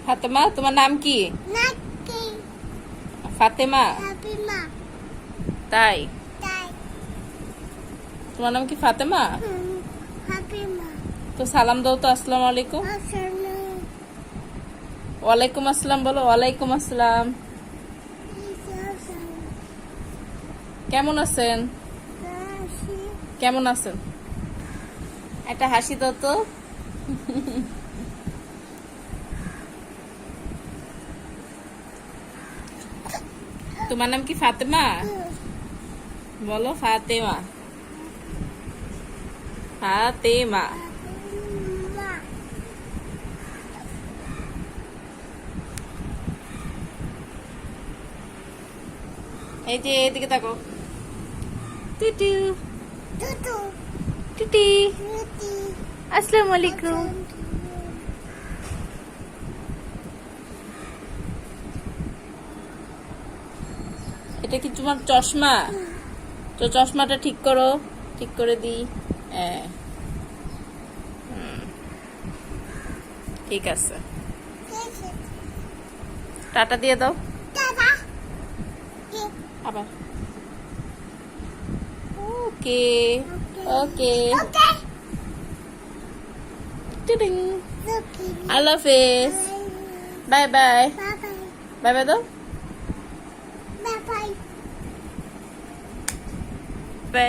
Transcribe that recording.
ফাতেমা, তোমার নাম কি? নাকি ফাতেমা? ফাতিমা তাই? তাই তোমার নাম কি ফাতেমা? ফাতিমা তো সালাম দাও তো। আসসালামু আলাইকুম। আসলে ওয়ালাইকুম আসসালাম বলো। ওয়ালাইকুম আসসালাম। কেমন আছেন? রাশি কেমন আছেন? একটা হাসি দাও তো। তোমার নাম কি ফাতেমা? বলো ফাতেমা। ফাতেমা। মা এই যে এদিকে তাকো। টুটু তুতু টুটি। রুটি আসসালামু আলাইকুম। এটা কি তোমার চশমা? তো চশমাটা ঠিক করো। ঠিক করে দিই। হ্যাঁ, ঠিক আছে। টাটা দিয়ে দাও দাদা আবার। ওকে ওকে। ওকে টিডিং। লুকি আল্লাহ হাফেজ। Bye bye. Bye bye bye bye দাও। Bye bye by.